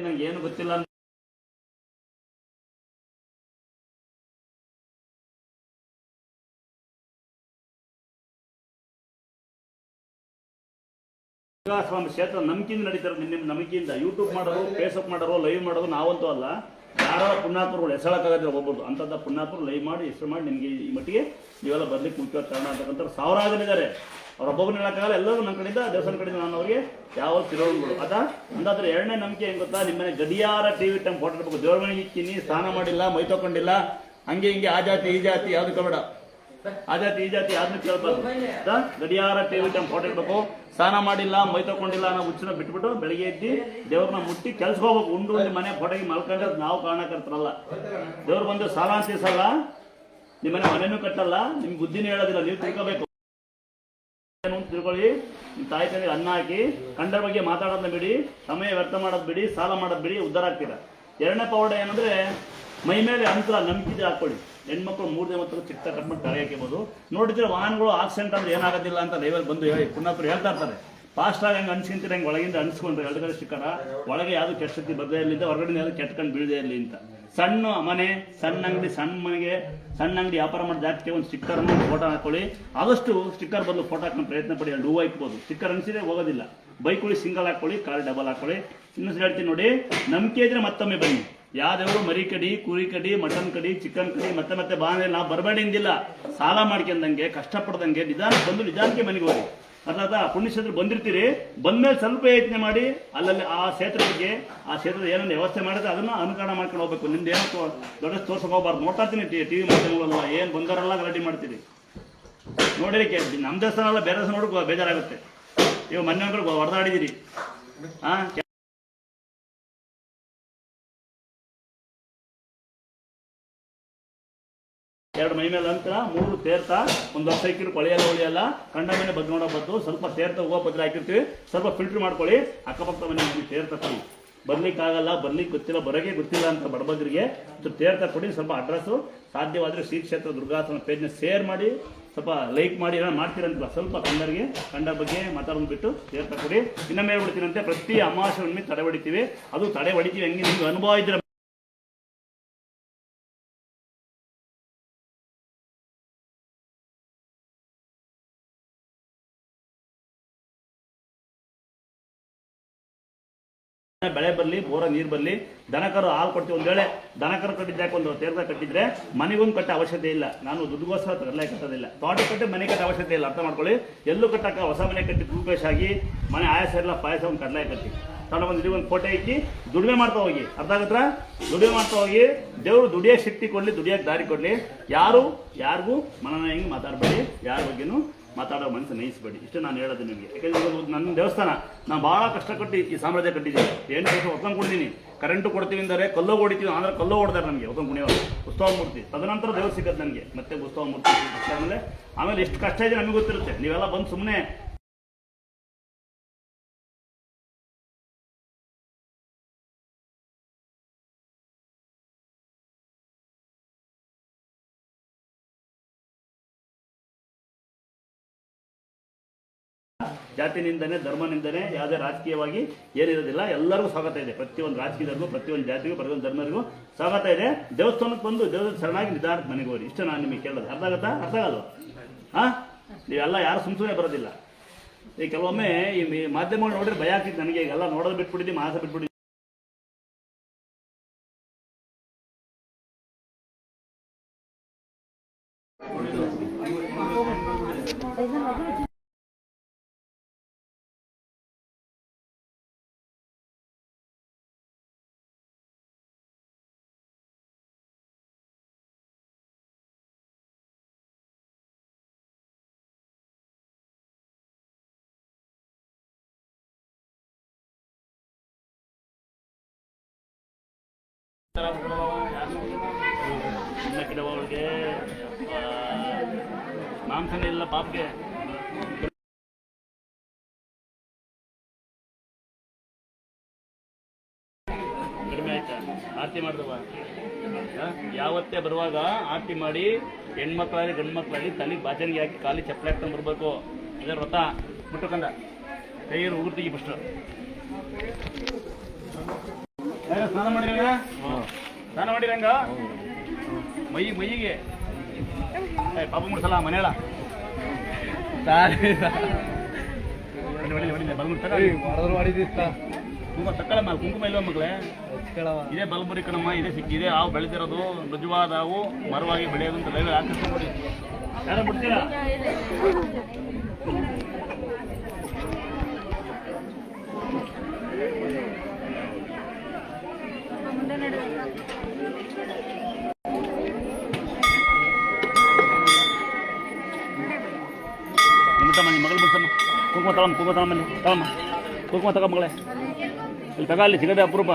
ನಂಗೆ ಏನು ಗೊತ್ತಿಲ್ಲ ಅಂತ ಸ್ವಾಮಿ ಕ್ಷೇತ್ರ ನಂಬಿಕೆಯಿಂದ ನಡೀತಾರೆ. ನಿಮ್ಮ ನಂಬಿಕೆಯಿಂದ ಯೂಟ್ಯೂಬ್ ಮಾಡೋರು, ಫೇಸ್ಬುಕ್ ಮಾಡೋರು, ಲೈವ್ ಮಾಡೋದು ನಾವಂತೂ ಅಲ್ಲ. ಯಾರೋ ಪುಣ್ಯಾತ್ಮರುಗಳು ಹೆಸಳಕ್ಕಾಗತ್ತೆ ಒಬ್ಬೊಬ್ರು ಅಂಥದ್ದು ಪುಣ್ಯಾತ್ಮರು ಲೈವ್ ಮಾಡಿ ಹೆಸರು ಮಾಡಿ ನಿಮಗೆ ಈ ಮಟ್ಟಿಗೆ ನೀವೆಲ್ಲ ಬರ್ಲಿಕ್ಕೆ ಮುಖ್ಯವಾದ ಕಾರಣ ಅಂತಕ್ಕಂಥ ಸಾವಿರಾರು ಜನ ಇದ್ದಾರೆ. ಅವ್ರೊಬ್ಬೊಬ್ಬರು ಹೇಳಕ್ಕಾಗಲ್ಲ. ಎಲ್ಲರೂ ನಮ್ಮ ಕಡೆಯಿಂದ ದೇವಸ್ಥಾನ ಕಡೆಯಿಂದ ನಾನು ಅವ್ರಿಗೆ ಯಾವ ತಿರುವುಗಳು ಅದ ಅಂದಾದ್ರೆ. ಎರಡನೇ ನಂಬಿಕೆ ಹೆಂಗ್ ಗೊತ್ತಾ, ನಿಮ್ಮನೆ ಗಡಿಯಾರ ಟಿವಿ ಟೈಮ್ ಫೋಟೋ ಇಡ್ಬೇಕು. ದೇವ್ರ ಮನೆಗೆ ಇಕ್ಕಿನಿ, ಸ್ನಾನ ಮಾಡಿಲ್ಲ, ಮೈ ತಗೊಂಡಿಲ್ಲ, ಹಂಗೆ ಹಿಂಗೆ ಆ ಜಾತಿ ಈ ಜಾತಿ ಯಾವ್ದು ಕಬೇಡ, ಆ ಜಾತಿ ಈ ಜಾತಿ ಯಾವ್ದು ಕೇಳ್ಬಾರ್ದು. ಗಡಿಯಾರ ಟಿವಿ ಟೈಮ್ ಫೋಟೋ ಇಡ್ಬೇಕು. ಸ್ನಾನ ಮಾಡಿಲ್ಲ, ಮೈ ತಗೊಂಡಿಲ್ಲ ಅನ್ನೋ ಹುಚ್ಚನ ಬಿಟ್ಬಿಟ್ಟು ಬೆಳಿಗ್ಗೆ ಎದ್ದು ದೇವ್ರನ್ನ ಮುಟ್ಟಿ ಕೆಲ್ಸಕ್ಕೆ ಹೋಗ್ಬೇಕು. ಉಂಡು ಮನೆ ಫೋಟೋಗೆ ಮಲ್ಕೊಂಡ್ರೆ ನಾವು ಕಾರಣಕರ್ತರಲ್ಲ. ದೇವ್ರು ಬಂದು ಸಾಲ ಅಂತಿಸಲ್ಲ, ನಿಮ್ಮನೆ ಮನೆನೂ ಕಟ್ಟಲ್ಲ, ನಿಮ್ಗೆ ಬುದ್ಧಿನೂ ಹೇಳೋದಿಲ್ಲ. ನೀವು ತಿಳ್ಕೋಬೇಕು. ತಿಳ್ಕೊಳ್ಳಿ. ನಿಮ್ಮ ತಾಯಿ ತಂದೆ ಅನ್ನ ಹಾಕಿ ಕಂಡರ ಬಗ್ಗೆ ಮಾತಾಡೋದನ್ನ ಬಿಡಿ, ಸಮಯ ವ್ಯರ್ಥ ಮಾಡೋದು ಬಿಡಿ, ಸಾಲ ಮಾಡೋದು ಬಿಡಿ, ಉದ್ಧಾರ ಆಗ್ತೀರಾ. ಎರಡನೇ ಪವಾಡ ಏನಂದ್ರೆ ಮೈ ಮೇಲೆ ಅಂತರ ನಂಬಿಕೆ ಹಾಕೊಳ್ಳಿ. ಹೆಣ್ಮಕ್ಳು 3 ದಿನ ಮತ್ತು ಚಿಕ್ಕ ಕಟ್ ಮಾಡಿ ತಲೆ ಹಾಕಿಬೋದು. ನೋಡಿದ್ರೆ ವಾಹನಗಳು ಆಕ್ಸಿಡೆಂಟ್ ಅಂದ್ರೆ ಏನಾಗೋದಿಲ್ಲ ಅಂತ ಲೈವಲ್ಲಿ ಬಂದು ಹೇಳಿ ಪುಣ್ಯಾತ್ಮರು ಹೇಳ್ತಾ ಇರ್ತಾರೆ. ಫಾಸ್ಟ್ ಆಗಿ ಹಂಗೆ ಅನ್ಸ್ಕೊಂತೀರ, ಹಂಗೆ ಒಳಗಿಂದ ಅನ್ಸ್ಕೊಂಡ್ರೆ ಎರಡು ಕಡೆ ಸ್ಟಿಕ್ಕರ ಒಳಗೆ ಯಾವುದು ಕೆಟ್ಟ ಶಕ್ತಿ ಬರದೇ ಇರಲಿ, ಹೊರಗಡೆ ಯಾವುದು ಕೆಟ್ಟಕೊಂಡು ಬೀಳದೇ ಇರಲಿ ಅಂತ. ಸಣ್ಣ ಮನೆ, ಸಣ್ಣ ಅಂಗಡಿ, ಸಣ್ಣ ಮನೆಗೆ ಸಣ್ಣ ಅಂಗಡಿ ವ್ಯಾಪಾರ ಮಾಡಿ ಜಾಸ್ತಿ ಒಂದು ಸ್ಟಿಕ್ಕರ್ ಫೋಟೋ ಹಾಕೊಳ್ಳಿ. ಆದಷ್ಟು ಸ್ಟಿಕ್ಕರ್ ಬದಲು ಫೋಟೋ ಹಾಕೊಂಡು ಪ್ರಯತ್ನ ಪಡಿ. 2 ಹೂವು ಇಟ್ಬೋದು. ಸ್ಟಿಕ್ಕರ್ ಅನಿಸಿದ್ರೆ ಹೋಗೋದಿಲ್ಲ. ಬೈಕ್ಗಳು ಸಿಂಗಲ್ ಹಾಕೊಳ್ಳಿ, ಕಾರ್ ಡಬಲ್ ಹಾಕೊಳ್ಳಿ. ಇನ್ನೊಂದು ಹೇಳ್ತೀನಿ ನೋಡಿ, ನಂಬಿಕೆ ಇದ್ರೆ ಮತ್ತೊಮ್ಮೆ ಬನ್ನಿ. ಯಾವ್ದೆವರು ಮರಿ ಕಡಿ, ಕುರಿ ಕಡಿ, ಮಟನ್ ಕಡಿ, ಚಿಕನ್ ಕಡಿ ಮತ್ತೆ ಬಾಂಧೆ ನಾವು ಬರಬೇಡಿಂದಿಲ್ಲ. ಸಾಲ ಮಾಡ್ಕೊಂಡಂಗೆ, ಕಷ್ಟಪಡ್ದಂಗೆ ನಿಧಾನಕ್ಕೆ ಬಂದು ನಿಧಾನಕ್ಕೆ ಮನೆಗೆ ಹೋಗಿ. ಅರ್ಥಾತ್ ಪುಣ್ಯಕ್ಷೇತ್ರ ಬಂದಿರ್ತೀರಿ, ಬಂದ್ಮೇಲೆ ಸ್ವಲ್ಪ ಯೋಚನೆ ಮಾಡಿ ಅಲ್ಲಲ್ಲಿ ಆ ಕ್ಷೇತ್ರ ಬಗ್ಗೆ, ಆ ಕ್ಷೇತ್ರದ ಏನನ್ನು ವ್ಯವಸ್ಥೆ ಮಾಡಿದ್ರೆ ಅದನ್ನ ಅನುಕರಣ ಮಾಡ್ಕೊಂಡು ಹೋಗ್ಬೇಕು. ನಿಮ್ದು ಏನೋ ದೊಡ್ಡ ತೋರ್ಸಕ್ಕೆ ಹೋಗ್ಬಾರ್ದು. ನೋಡ್ತಾರ್ತೀನಿ ಟಿವಿ ಮಾಧ್ಯಮಗಳೆಲ್ಲ ಏನು ಬಂದವರೆಲ್ಲ ಗಲಾಟೆ ಮಾಡ್ತೀರಿ ನೋಡಿರಿ. ನಮ್ಮ ದೇವಸ್ಥಾನ ಎಲ್ಲ ಬೇರೆ ದೇವಸ್ಥಾನ ನೋಡಕ್ಕೆ ಬೇಜಾರಾಗುತ್ತೆ. ಇವಾಗ ಮೊನ್ನೆ ಹೊಡೆದಾಡಿದಿರಿ. ಎರಡು ಮೈ ಮೇಲೆ ಅಂತರ, 3 ತೀರ್ಥ, ಒಂದು ವರ್ಷ ಹಾಕಿರು ಕೊಳೆಯಲ್ಲ ಉಳಿಯಲ್ಲ, ಕಂಡ ಮೇಲೆ ಬದ್ ನೋಡಬಾರ್ದು. ಸ್ವಲ್ಪ ತೀರ್ಥ ಹೂವು ಪತ್ರ ಹಾಕಿರ್ತೀವಿ, ಸ್ವಲ್ಪ ಫಿಲ್ಟರ್ ಮಾಡ್ಕೊಳ್ಳಿ. ಅಕ್ಕಪಕ್ಕ ಮನೆ ತೀರ್ಥ ಕೊಡಿ. ಬರ್ಲಿಕ್ಕಾಗಲ್ಲ, ಬರ್ಲಿಕ್ಕೆ ಗೊತ್ತಿಲ್ಲ, ಬರೋಗೆ ಗೊತ್ತಿಲ್ಲ ಅಂತ ಬಡಬಗ್ರಿಗೆ ತೀರ್ಥ ಕೊಡಿ. ಸ್ವಲ್ಪ ಅಡ್ರೆಸ್ಸು ಸಾಧ್ಯವಾದರೆ ಶ್ರೀ ಕ್ಷೇತ್ರ ದುರ್ಗಾಸನ ಪೇಜ್ನ ಶೇರ್ ಮಾಡಿ, ಸ್ವಲ್ಪ ಲೈಕ್ ಮಾಡಿ, ಏನೋ ಮಾಡ್ತೀರಂತಲ್ಲ ಸ್ವಲ್ಪ ಕಂಡ ಬಗ್ಗೆ ಮಾತಾಡೋದು ಬಿಟ್ಟು ತೀರ್ಥ ಕೊಡಿ. ಇನ್ನೊಮ್ಮೆ ಹೇಳ್ಬಿಡ್ತೀನಂತೆ, ಪ್ರತಿ ಅಮಾವಾಸ್ಯೆ ತಡೆ ಹೊಡಿತೀವಿ. ಅದು ತಡೆ ಹೊಡಿತೀವಿ ಹೆಂಗೆ ನಿಮ್ಗೆ ಅನುಭವ ಇದ್ರೆ ಬೆಳೆ ಬರಲಿ, ಬೋರ ನೀರು ಬರಲಿ, ದನಕರು ಹಾಲು ಕೊಡ್ತೀವಿ. ಒಂದು ವೇಳೆ ದನಕರು ಕಟ್ಟಿದ್ದಾಕೆ ಒಂದು ತೀರ್ಥ ಕಟ್ಟಿದ್ರೆ ಮನೆಗೊಂದು ಕಟ್ಟ ಅವಶ್ಯಕತೆ ಇಲ್ಲ. ನಾನು ದುಡ್ಡುಗೋಸ್ಕರ ತರಲೆ ಕಟ್ಟೋದಿಲ್ಲ. ತೋಟ ಕಟ್ಟಿ ಮನೆ ಕಟ್ಟ ಅವಶ್ಯಕತೆ ಇಲ್ಲ. ಅರ್ಥ ಮಾಡ್ಕೊಳ್ಳಿ. ಎಲ್ಲೂ ಕಟ್ಟಕ್ಕೆ ಹೊಸ ಮನೆ ಕಟ್ಟಿ ರೂಪೇಶ್ ಆಗಿ ಮನೆ ಆಯಾಸ ಇಲ್ಲ, ಪಾಯಸ ಒಂದು ಕಡಲೆ ಕಟ್ಟಿ ತಗೊಂಡು ಒಂದು ಫೋಟೋ ಇಕ್ಕಿ ದುಡಿಮೆ ಮಾಡ್ತಾ ಹೋಗಿ. ಅರ್ಥ ಆಗತ್ರ? ದುಡಿಮೆ ಮಾಡ್ತಾ ಹೋಗಿ. ದೇವರು ದುಡಿಯೋಕೆ ಶಕ್ತಿ ಕೊಡಲಿ, ದುಡಿಯೋಕೆ ದಾರಿ ಕೊಡಲಿ. ಯಾರಿಗೂ ಮನನ ಹೆಂಗೆ ಮಾತಾಡಬೇಡಿ, ಯಾರ ಬಗ್ಗೆನೂ ಮಾತಾಡೋ ಮನಸ್ಸು ನಯಿಸಬೇಡಿ. ಇಷ್ಟು ನಾನು ಹೇಳೋದು ನಿಮಗೆ. ಯಾಕಂದ್ರೆ ನನ್ನ ದೇವಸ್ಥಾನ ನಾನು ಭಾಳ ಕಷ್ಟಪಟ್ಟು ಈ ಸಾಮ್ರಾಜ್ಯ ಕಟ್ಟಿದ್ದೀನಿ. ಏನು ಕೆಲಸ ಹೊತ್ಕೊಂಡು ಕೊಡ್ತೀನಿ. ಕರೆಂಟು ಕೊಡ್ತೀವಿ ಅಂದರೆ ಕಲ್ಲೋ ಹೊಡಿತೀವಿ ಅಂದ್ರೆ ಕಲ್ಲೋ ಹೊಡ್ತಾರೆ ನನಗೆ ಹೊತ್ಕೊಂಡು ಕುಣಿಯೋರು. ಉತ್ಸವ ಮೂರ್ತಿ ತದನಂತರ ದೇವ್ರು ಸಿಗುತ್ತೆ ನನಗೆ. ಮತ್ತೆ ಉತ್ಸವ ಮೂರ್ತಿ ಆಮೇಲೆ ಎಷ್ಟು ಕಷ್ಟ ಇದೆ ನಮಗೆ ಗೊತ್ತಿರುತ್ತೆ. ನೀವೆಲ್ಲ ಬಂದು ಸುಮ್ಮನೆ ಜಾತಿ ನಿಂದನೆ, ಧರ್ಮ ನಿಂದನೆ, ಯಾವುದೇ ರಾಜಕೀಯವಾಗಿ ಏನಿರೋದಿಲ್ಲ. ಎಲ್ಲರಿಗೂ ಸ್ವಾಗತ ಇದೆ. ಪ್ರತಿಯೊಂದು ರಾಜಕೀಯದವ್ರಿಗೂ, ಪ್ರತಿಯೊಂದು ಜಾತಿಗೂ, ಪ್ರತಿಯೊಂದು ಧರ್ಮರಿಗೂ ಸ್ವಾಗತ ಇದೆ. ದೇವಸ್ಥಾನಕ್ಕೆ ಬಂದು ದೇವರ ಶರಣಾಗಿ ನಿಧಾನಕ್ಕೆ ಮನೆಗೆ ಹೋಗಿ. ಇಷ್ಟು ನಾನು ನಿಮಗೆ ಕೇಳೋದು. ಅರ್ಥ ಆಗತ್ತಾ? ಅರ್ಥ ಆಗಲ್ವಾ? ನೀವೆಲ್ಲ ಯಾರು ಸುಮ್ಮನೆ ಬರೋದಿಲ್ಲ. ಈ ಕೆಲವೊಮ್ಮೆ ಈ ಮಾಧ್ಯಮಗಳು ನೋಡಿದ್ರೆ ಭಯ ಆಗ್ತಿತ್ತು ನನಗೆ. ಈಗೆಲ್ಲ ನೋಡೋದು ಬಿಟ್ಬಿಟ್ಟಿದ್ದಿ, ಮಾಸ ಬಿಟ್ಬಿಟ್ಟಿದ್ದಿ. ಗಿಡಗಳಿಗೆ ಮಾಂಸನೇ ಇಲ್ಲ ಪಾಪ್ಗೆ. ಕಡಿಮೆ ಆಯ್ತಾ? ಆರತಿ ಮಾಡಿದವ ಯಾವತ್ತೇ ಬರುವಾಗ ಆರತಿ ಮಾಡಿ, ಹೆಣ್ಮಕ್ಳಾಗಲಿ ಗಂಡು ಮಕ್ಕಳಾಗಲಿ ತಲೆಗೆ ಬಾಚಣಿಗೆ ಹಾಕಿ ಕಾಲಿ ಚಪ್ಪಲಿ ಹಾಕ್ಕೊಂಡು ಬರ್ಬೇಕು. ಅದೇ ವ್ರತ. ಬಿಟ್ಟು ಕಂದ ಕೈಯಲ್ಲಿ ಉಗುರು ತೆಗಿ ಫಸ್ಟ್. ಸ್ನಾನ ಮಾಡಿರಂಗ ಸ್ನಾನ ಮಾಡಿರಂಗ ಮೈಯಿಗೆ ಪಾಪ ಮುಡ್ಸಲ್ಲ ಮನೆಯಲ್ಲ ಕುಂಕುಮ ತಕ್ಕಳ ಮೇಲೆ ಕುಂಕುಮ ಇಲ್ವ ಮಗಳೇ ಇದೇ ಬಲ್ಬುರಿ ಕಣಮ್ಮ ಇದೇ ಸಿಕ್ಕಿದೆ ಹಾವು ಬೆಳೆದಿರೋದು ಮೃಜುವಾದ ಹಾವು ಮರವಾಗಿ ಬೆಳೆಯೋದು ಅಂತ ಲೈವ್ ಹಾಕಿಸ್ಕೊಂಡು ನೋಡಿ ಯಾರು ಬಿಡ್ತೀರಾ ನಿಮ್ಮ ಮಗಳು ಬಿಡ್ಸಮ್ಮ ಕುಂಕುಮ ತಗೊಂಬ ಮಗಳೇ ಇಲ್ಲಿ ತಗ ಅಲ್ಲಿ ಸಿಗದೆ ಅಪರೂಪ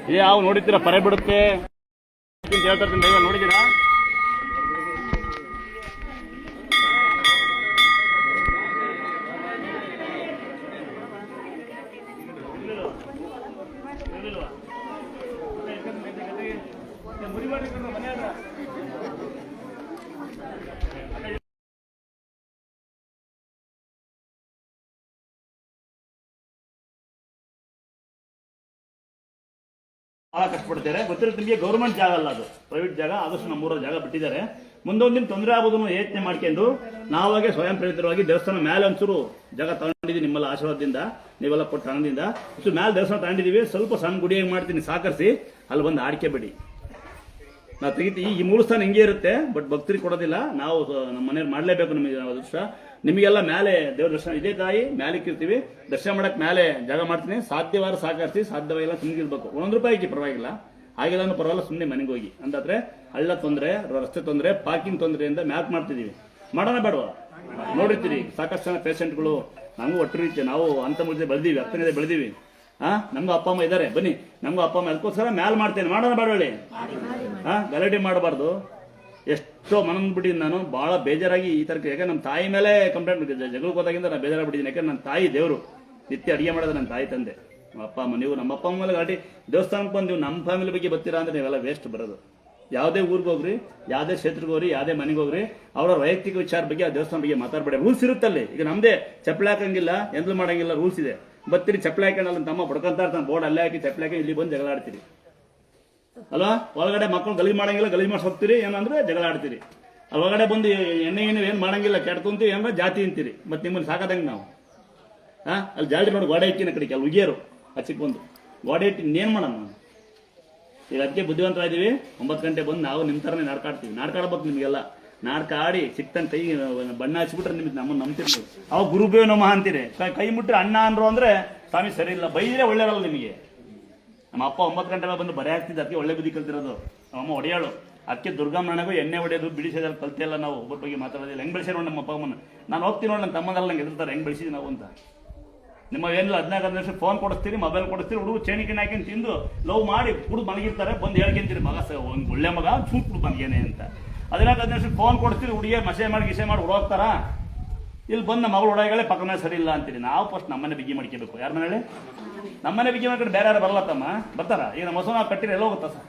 ಇದೇ ಯಾವ ನೋಡಿದ್ದೀರಾ ಪರೆ ಬಿಡುತ್ತೆ ಹೇಳ್ತಾ ಇರ್ತೀನಿ ನೋಡಿದ್ದೀರಾ ಭಾಳ ಕಷ್ಟಪಡ್ತಾರೆ ಗೊತ್ತಿರುತ್ತೆ ನಿಮಗೆ ಗೌರ್ಮೆಂಟ್ ಜಾಗ ಅಲ್ಲ ಅದು ಪ್ರೈವೇಟ್ ಜಾಗ ಆದಷ್ಟು ನಮ್ಮೂರ ಜಾಗ ಬಿಟ್ಟಿದ್ದಾರೆ ಮುಂದೊಂದು ದಿನ ತೊಂದರೆ ಆಗೋದನ್ನು ಯೋಚನೆ ಮಾಡ್ಕೊಂಡು ನಾವಾಗೆ ಸ್ವಯಂ ಪ್ರೇರಿತವಾಗಿ ದೇವಸ್ಥಾನ ಮೇಲೆ ಒಂಚೂರು ಜಾಗ ತಗೊಂಡಿದ್ದೀವಿ ನಿಮ್ಮಲ್ಲ ಆಶೀರ್ವಾದದಿಂದ ನೀವೆಲ್ಲ ಕೊಟ್ಟ ಹಣದಿಂದ ಇಷ್ಟು ಮೇಲೆ ದೇವಸ್ಥಾನ ತಗೊಂಡಿದ್ದೀವಿ ಸ್ವಲ್ಪ ಸಣ್ಣ ಗುಡಿಯಾಗಿ ಮಾಡ್ತೀನಿ ಸಾಕರಿಸಿ ಅಲ್ಲಿ ಬಂದು ಆಡಿಕೆ ಬಿಡಿ ನಾವು ತೆಗಿತೀವಿ ಈ ಮೂರು ಸ್ಥಾನ ಹಿಂಗೆ ಇರುತ್ತೆ ಬಟ್ ಭಕ್ತರಿಗೆ ಕೊಡೋದಿಲ್ಲ ನಾವು ನಮ್ಮ ಮನೇಲಿ ಮಾಡಲೇಬೇಕು ನಮಗೆ ಅದೃಷ್ಟ ನಿಮಗೆಲ್ಲ ಮೇಲೆ ದೇವ್ರ ದರ್ಶನ ಇದೇ ತಾಯಿ ಮ್ಯಾಲಿಕ್ಕೆ ಇರ್ತೀವಿ ದರ್ಶನ ಮಾಡಕ್ಕೆ ಮೇಲೆ ಜಾಗ ಮಾಡ್ತೀನಿ ಸಾಧ್ಯವಾದ ಸಾಕರಿಸಿ ಸಾಧ್ಯವಾಗಿಲ್ಲ ಸುಮ್ಮನಿರ್ಬೇಕು ₹1 ಪರವಾಗಿಲ್ಲ ಆಗಿಲ್ಲ ಪರವಾಗಿಲ್ಲ ಸುಮ್ಮನೆ ಮನೆಗೆ ಹೋಗಿ ಅಂತಾದ್ರೆ ಹಳ್ಳ ತೊಂದರೆ ರಸ್ತೆ ತೊಂದರೆ ಪಾರ್ಕಿಂಗ್ ತೊಂದರೆಯಿಂದ ಮ್ಯಾಪ್ ಮಾಡ್ತಿದ್ದೀವಿ ಮಾಡೋಣ ಬೇಡವಾ ನೋಡಿರ್ತೀರಿ ಸಾಕಷ್ಟು ಜನ ಪೇಷಂಟ್ಗಳು ನಮಗೂ ಒಟ್ಟು ರೀತಿ ನಾವು ಅಂತ ಮುಂದೆ ಬೆಳೆದೀವಿ ಹತ್ತನೇ ಬೆಳೆದೀವಿ ನಮಗೂ ಅಪ್ಪ ಅಮ್ಮ ಇದ್ದಾರೆ ಬನ್ನಿ ನಮಗೂ ಅಪ್ಪ ಅಮ್ಮ ಅದಕ್ಕೋಸ್ಕರ ಮ್ಯಾಲ್ ಮಾಡ್ತೇನೆ ಮಾಡೋಣ ಬೇಡವಳ್ಳಿ ಗಲಾಟೆ ಮಾಡಬಾರ್ದು ಎಷ್ಟೋ ಮನಂದ್ ಬಿಟ್ಟಿದ್ದೀನಿ ನಾನು ಭಾಳ ಬೇಜಾರಾಗಿ ಈ ಥರಕ್ಕೆ ಯಾಕೆ ನಮ್ಮ ತಾಯಿ ಮೇಲೆ ಕಂಪ್ಲೇಂಟ್ ಜಗಳಕ್ಕೆ ಹೋದಾಗಿಂದ ನಾನು ಬೇಜಾರಾಗ್ಬಿಟ್ಟಿದ್ದೀನಿ ಯಾಕಂದ್ರೆ ನನ್ನ ತಾಯಿ ದೇವರು ನಿತ್ಯ ಅಡುಗೆ ಮಾಡೋದು ನನ್ನ ತಾಯಿ ತಂದೆ ಅಪ್ಪ ಅಮ್ಮ ನೀವು ನಮ್ಮ ಅಪ್ಪ ಅಮ್ಮ ಮೇಲೆ ಗಲಾಟೆ ದೇವಸ್ಥಾನಕ್ಕೆ ಬಂದು ನೀವು ನಮ್ಮ ಫ್ಯಾಮಿಲಿ ಬಗ್ಗೆ ಬರ್ತೀರಾ ಅಂದ್ರೆ ನೀವೆಲ್ಲ ವೇಸ್ಟ್ ಬರೋದು ಯಾವುದೇ ಊರಿಗೆ ಹೋಗ್ರಿ ಯಾವುದೇ ಕ್ಷೇತ್ರಕ್ಕೆ ಹೋಗ್ರಿ ಯಾವುದೇ ಮನೆಗೆ ಹೋಗ್ರಿ ಅವರ ವೈಯಕ್ತಿಕ ವಿಚಾರ ಬಗ್ಗೆ ಆ ದೇವಸ್ಥಾನ ಬಗ್ಗೆ ಮಾತಾಡಬೇಡಿ ರೂಲ್ಸ್ ಇರುತ್ತಲ್ಲಿ ಈಗ ನಮ್ಮದೇ ಚಪ್ಪಲಿ ಹಾಕಂಗಿಲ್ಲ ಎಂದ್ಲು ಮಾಡಂಗಿಲ್ಲ ರೂಲ್ಸ್ ಇದೆ ಬರ್ತೀರಿ ಚಪ್ಪಲಿ ಹಾಕೊಂಡಲ್ಲ ತಮ್ಮ ಬಡ್ಕೊಂತ ಇರ್ತಾನೆ ಬೋರ್ಡ್ ಅಲ್ಲೇ ಹಾಕಿ ಚಪ್ಪಲಿ ಹಾಕಿ ಇಲ್ಲಿ ಬಂದು ಜಗಳ ಆಡ್ತೀರಿ ಅಲ್ವಾ ಒಳಗಡೆ ಮಕ್ಕಳು ಗಲೀಜು ಮಾಡಂಗಿಲ್ಲ ಗಲೀಜು ಮಾಡಿ ಹೋಗ್ತೀರಿ ಏನಂದ್ರೆ ಜಗಳ ಆಡ್ತೀರಿ ಅಲ್ಲಿ ಒಳಗಡೆ ಬಂದು ಎಣ್ಣೆ ಏನು ಮಾಡಂಗಿಲ್ಲ ಕೆಡ್ತಂತೀವಿ ಏನಂದ್ರೆ ಜಾತಿ ಅಂತೀರಿ ಮತ್ತೆ ನಿಮ್ಮನ್ನು ಸಾಕದಂಗೆ ನಾವು ಅಲ್ಲಿ ಜಾಲ್ರಿ ನೋಡಿ ಗೋಡೆ ಇಟ್ಟಿನ ಕಡೆಗೆ ಅಲ್ಲಿ ಉಗಿಯರು ಹಚ್ಚಿಗೆ ಬಂದು ಗೋಡೆ ಇಟ್ಟು ಇನ್ನೇನು ಮಾಡೋಣ ನಾವು ಈಗ ಅದಕ್ಕೆ ಬುದ್ಧಿವಂತರಾಗಿದ್ದೀವಿ 9 ಗಂಟೆ ಬಂದು ನಾವು ನಿಮ್ಮ ಥರನೇ ನಾಡ್ಕಾಡ್ತೀವಿ ನಾಡ್ಕಾಡ್ಬೇಕು ನಿಮಗೆಲ್ಲ ನಾಟಕ ಆಡಿ ಸಿಕ್ತಂತ ಕೈ ಬಣ್ಣ ಹಚ್ಚಿಬಿಟ್ರೆ ನಿಮ್ಗೆ ನಮ್ಮನ್ನು ನಂಬ್ತಿರ್ಬೋದು ಅವಾಗ ಗುರುಬೇವ ನಮಃ ಅಂತೀರಿ ಕೈ ಮುಟ್ರೆ ಅಣ್ಣ ಅಂದ್ರು ಅಂದ್ರೆ ಸ್ವಾಮಿ ಸರಿ ಇಲ್ಲ ಬೈದ್ರೆ ಒಳ್ಳೇದಲ್ಲ ನಿಮಗೆ ನಮ್ಮ ಅಪ್ಪ 9 ಗಂಟೆ ಬಂದು ಬರೆ ಆಗ್ತಿದ್ದೆ ಅದಕ್ಕೆ ಒಳ್ಳೆ ಬುದ್ಧಿ ಕಲ್ತಿರೋದು ಅಮ್ಮ ಹೊಡೆಯಾಳು ಅದಕ್ಕೆ ದುರ್ಗಮ್ಮನಿಗೂ ಎಣ್ಣೆ ಹೊಡೆಯೋದು ಬಿಡಿಸೋದ್ರಲ್ಲಿ ಕಲ್ತಿಲ್ಲ ನಾವು ಒಬ್ಬರ ಬಗ್ಗೆ ಮಾತಾಡೋದಿಲ್ಲ ಹೆಂಗೆ ಬೆಳೆಸಿ ನೋಡಿ ನಮ್ಮ ಅಪ್ಪ ಅಮ್ಮನ ನಾನು ಹೋಗ್ತೀನಿ ನೋಡಿ ನನ್ನ ತಮ್ಮನೆಲ್ಲ ನಂಗೆ ಎದುರ್ತಾರೆ ಹೆಂಗೆ ಬೆಳೆಸಿದ್ವಿ ನಾವು ಅಂತ ನಿಮ್ಮ ಏನಿಲ್ಲ 14 ವರ್ಷ ಫೋನ್ ಕೊಡಿಸ್ತೀರಿ ಮೊಬೈಲ್ ಕೊಡಿಸ್ತೀರಿ ಹುಡುಗ ಚೇಣಿಕೆ ಹಾಕಿ ತಿಂದು ಲವ್ ಮಾಡಿ ಕುಡಿದು ಮಲಗಿರ್ತಾರೆ ಬಂದು ಹೇಳ್ಕೊಂತೀರಿ ಮಗ ಒಂದು ಒಳ್ಳೆ ಮಗ ಸೂಟ್ ಬಂದ್ಗೇನೆ ಅಂತ 14 ವರ್ಷ ಫೋನ್ ಕೊಡ್ತೀರಿ ಹುಡುಗಿಯ ಮಸೆ ಮಾಡಿ ಗಿಸೆ ಮಾಡಿ ಹುಡುಕ್ತಾರ ಇಲ್ಲಿ ಬಂದು ನಮ್ಮ ಮಗಳು ಹುಡುಗಗಳೇ ಪಕ್ಕ ಮೇಲೆ ಸರಿ ಇಲ್ಲ ಅಂತೀರಿ ನಾವು ಫಸ್ಟ್ ನಮ್ಮನೆ ಬಿಗಿ ಮಾಡ್ಕೋಬೇಕು ಯಾರ ಮನೇಲಿ ನಮ್ಮನೆ ಬಿಗಿ ಮಾಡ್ಕೊಂಡು ಬೇರೆ ಯಾರು ಬರಲ್ಲ ತಮ್ಮ ಬರ್ತಾರ ಈಗ ನಮ್ಮ ಹೊಸ ನಾವು ಕಟ್ಟಿರಿ ಎಲ್ಲ ಹೋಗುತ್ತಾ ಸರ್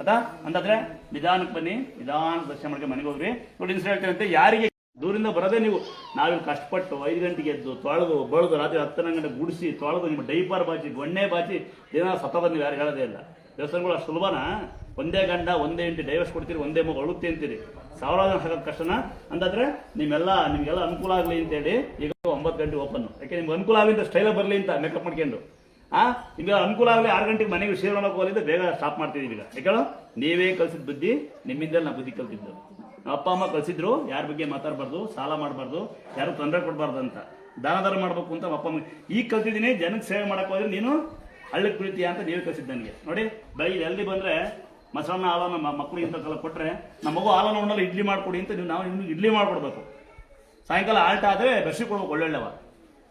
ಅದಾ ಅಂದಾದ್ರೆ ನಿಧಾನಕ್ಕೆ ಬನ್ನಿ ನಿಧಾನಕ್ಕೆ ದರ್ಶನ ಮಾಡ್ಕೊಂಡು ಮನೆಗೆ ಹೋಗ್ರಿ ನೋಡಿ ಇನ್ಸಿಡೆಂಟ್ ಹೇಳ್ತೀನಿ ಅಂತ ಯಾರಿಗೆ ದೂರಿಂದ ಬರೋದೇ ನೀವು ನಾವಿಲ್ಲಿ ಕಷ್ಟಪಟ್ಟು 5 ಗಂಟೆಗೆ ಎದ್ದು ತೊಳೆದು ಬಳದು ರಾತ್ರಿ 10 ಗಂಟೆ ಗುಡಿಸಿ ತೊಳೆದು ನಿಮ್ಮ ಡೈಪರ್ ಬಾಚಿ ಗೊಣ್ಣೆ ಬಾಚಿ ದಿನ ಸತ್ತೋದು ನೀವು ಯಾರು ಹೇಳೋದೇ ಇಲ್ಲ ದೇವಸ್ಥಾನಗಳು ಅಷ್ಟು ಸುಲಭನಾ ಒಂದೇ ಗಂಡ ಒಂದೇ ಹೆಂಡತಿ ಡೈವರ್ಸ್ ಕೊಡ್ತೀರಿ ಒಂದೇ ಮಗು ಅಳುತ್ತೆ ಅಂತೀರಿ ಸಾವಿರಾರು ಜನ ಹಾಕೋದು ಕಷ್ಟನ ಅಂತಾದ್ರೆ ನಿಮ್ಗೆಲ್ಲ ಅನುಕೂಲ ಆಗಲಿ ಅಂತೇಳಿ ಈಗ 9 ಗಂಟೆ ಓಪನ್ ಯಾಕೆ ನಿಮ್ಗೆ ಅನುಕೂಲ ಆಗಲಿ ಅಂತ ಸ್ಟೈಲಾಗಿ ಬರಲಿ ಅಂತ ಮೇಕಪ್ ಮಾಡ್ಕೊಂಡು ನಿಮ್ಗೆ ಅನುಕೂಲ ಆಗಲಿ 6 ಗಂಟೆಗೆ ಮನೆಗೆ ಸೇರೋಣಕ್ಕೆ ಹೋಗಲಿಂದ ಬೇಗ ಸ್ಟಾಪ್ ಮಾಡ್ತಿದ್ದೀವಿ ಈಗ ಯಾಕೆ ನೀವೇ ಕಲಿಸಿದ ಬುದ್ಧಿ ನಿಮ್ಮಿಂದ ನಾ ಬುದ್ಧಿ ಕಲ್ತಿದ್ದು ಅಪ್ಪ ಅಮ್ಮ ಕಲಿಸಿದ್ರು ಯಾರ ಬಗ್ಗೆ ಮಾತಾಡಬಾರ್ದು ಸಾಲ ಮಾಡಬಾರ್ದು ಯಾರು ತೊಂದರೆ ಕೊಡಬಾರ್ದು ಅಂತ ದಾನ ಮಾಡಬೇಕು ಅಂತ ಅಪ್ಪ ಅಮ್ಮ ಈಗ ಕಲ್ತಿದ್ದೀನಿ ಜನಕ್ಕೆ ಸೇವೆ ಮಾಡಕ್ಕೆ ಹೋದ್ರೆ ನೀನು ಹಳ್ಳಕ್ಕೆ ಬೀಳ್ತೀಯ ಅಂತ ನೀವೇ ಕಲಿಸಿದ್ದು ನನಗೆ ನೋಡಿ ಬೈ ಎಲ್ಲಿ ಬಂದರೆ ಮೊಸರನ್ನ ಹಾಲನ್ನು ಮಕ್ಕಳು ಇಂಥಕ್ಕೆಲ್ಲ ಕೊಟ್ಟರೆ ನಮ್ಮ ಮಗು ಹಾಲನ್ನು ಉಣ್ಣಲ್ಲ ಇಡ್ಲಿ ಮಾಡಿಕೊಡಿ ಅಂತ ನಾವು ನಿಮ್ಗೆ ಇಡ್ಲಿ ಮಾಡಿಕೊಡ್ಬೇಕು ಸಾಯಂಕಾಲ ಆಲ್ಟ ಆದರೆ ಬೆರ್ಸಿ ಕೊಡ್ಬೇಕು ಒಳ್ಳೊಳ್ಳೆವ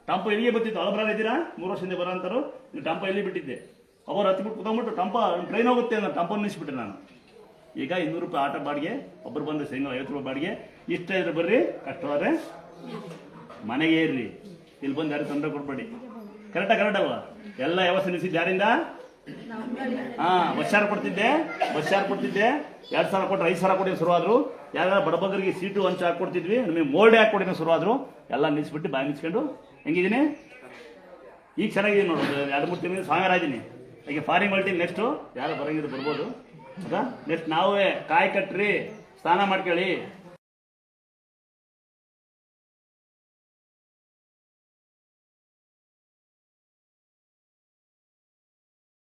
ಟಂಪ ಇಲ್ಲಿಗೆ ಬರ್ತಿತ್ತು ಅಳಬ್ರಾರ ಇದ್ದೀರಾ 3 ವರ್ಷದಿಂದ ಬರೋ ಅಂತಾರು ನೀವು ಟಂಪ ಇಲ್ಲಿ ಬಿಟ್ಟಿದ್ದೆ ಅವರು ಹತ್ತಿಬಿಟ್ಟು ಕುತ್ಕೊಂಡ್ಬಿಟ್ಟು ಟಂಪ ಟ್ರೈನ್ ಹೋಗುತ್ತೆ ಅಂತ ಟಂಪನ್ನು ನಿಲ್ಲಿಸ್ಬಿಟ್ಟೆ ನಾನು ಈಗ ₹200 ಆಟ ಬಾಡಿಗೆ ಒಬ್ಬರು ಬಂದು ಸಾಯಂಕಾಲ ₹50 ಬಾಡಿಗೆ ಇಷ್ಟ ಇದ್ರೆ ಬರ್ರಿ ಕಷ್ಟವಾದ್ರೆ ಮನೆಗೆ ಇರ್ರಿ ಇಲ್ಲಿ ಬಂದು ಯಾರು ತೊಂದರೆ ಕೊಡ್ಬೇಡಿ ಕರೆಕ್ಟ್ ಅಲ್ವಾ ಎಲ್ಲ ವ್ಯವಸ್ಥೆ ನಿಲ್ಲಿಸಿದ್ದು ಯಾರಿಂದ ಬಸ್ ಚಾರ್ಜ್ ಕೊಡ್ತಿದ್ದೆ 2,000 ಕೊಟ್ಟರೆ 5,000 ಕೊಡಿ ಶುರುವಾದ್ರು ಯಾರು ಬಡಬಗರಿಗೆ ಸೀಟು ಹಂಚು ಹಾಕೊಡ್ತಿದ್ವಿ ನಮಗೆ ಮೋಲ್ಡೆ ಹಾಕೊಡಿನ ಶುರುವಾದ್ರು ಎಲ್ಲ ನಿಲ್ಲಿಸ್ಬಿಟ್ಟು ಬಾಯಿ ನಿಲ್ಸ್ಕೊಂಡು ಹೆಂಗಿದ್ದೀನಿ ಈಗ ಚೆನ್ನಾಗಿದ್ದೀನಿ ನೋಡು 2-3 ತಿಂಗಳು ಸ್ವಾಮಿಯರಾಗಿದ್ದೀನಿ ಈಗ ಫಾರ್ಮಾಲಿಟಿ ನೆಕ್ಸ್ಟು ಯಾರು ಬರಂಗಿದ್ರು ಬರ್ಬೋದು ಹೌದಾ. ನೆಕ್ಸ್ಟ್ ನಾವೇ ಕಾಯಿ ಕಟ್ರಿ, ಸ್ನಾನ ಮಾಡ್ಕೊಳ್ಳಿ.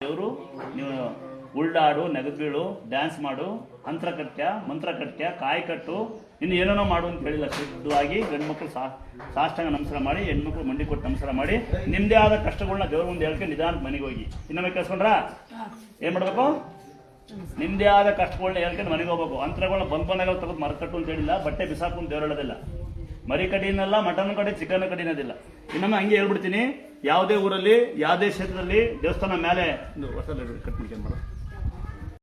ದೇವರು ನೀವು ಉಳ್ಳಾಡು, ನೆಗದ್ಬೀಳು, ಡ್ಯಾನ್ಸ್ ಮಾಡು, ಮಂತ್ರ ಕಟ್ಯ, ಕಾಯಿ ಕಟ್ಟು, ಇನ್ನು ಏನೇನೋ ಮಾಡು ಅಂತ ಹೇಳಿಲ್ಲ. ಶುದ್ಧವಾಗಿ ಗಂಡ್ಮಕ್ಳು ಸಾಷ್ಟಾಂಗ ನಮಸ್ಕಾರ ಮಾಡಿ, ಹೆಣ್ಮಕ್ಳು ಮಂಡಿ ಕೊಟ್ಟು ನಮಸ್ಕಾರ ಮಾಡಿ, ನಿಮ್ದೇ ಆದ ಕಷ್ಟಗಳನ್ನ ದೇವ್ರ ಮುಂದೆ ಹೇಳ್ಕೊಂಡು ನಿಧಾನ ಮನೆಗೆ ಹೋಗಿ. ಇನ್ನೊಮ್ಮೆ ಕೇಳಿಸ್ಕೊಂಡ್ರ ಏನ್ ಮಾಡ್ಬೇಕು? ನಿಮ್ದೇ ಆದ ಕಷ್ಟಗಳನ್ನ ಹೇಳ್ಕೊಂಡು ಮನೆಗೆ ಹೋಗ್ಬೇಕು. ಅಂತರಗಳನ್ನ ಬಂದಾಗ ತೆಗೆದು ಮರಕಟ್ಟು ಅಂತ ಹೇಳಿಲ್ಲ, ಬಟ್ಟೆ ಬಿಸಾಕು ಅಂತ ದೇವ್ರು ಹೇಳೋದಿಲ್ಲ. ಮರಿ ಕಡಿನಲ್ಲ, ಮಟನ್ ಕಡೆ, ಚಿಕನ್ ಕಡಿನೋದಿಲ್ಲ. ಇನ್ನೊಮ್ಮೆ ಹಂಗೆ ಹೇಳ್ಬಿಡ್ತೀನಿ, ಯಾವುದೇ ಊರಲ್ಲಿ ಯಾವುದೇ ಕ್ಷೇತ್ರದಲ್ಲಿ ದೇವಸ್ಥಾನ ಮೇಲೆ ಒಂದು ಹೊಸ ಕಟ್ಬಿಡ್ತೀನಿ ಮಾಡೋ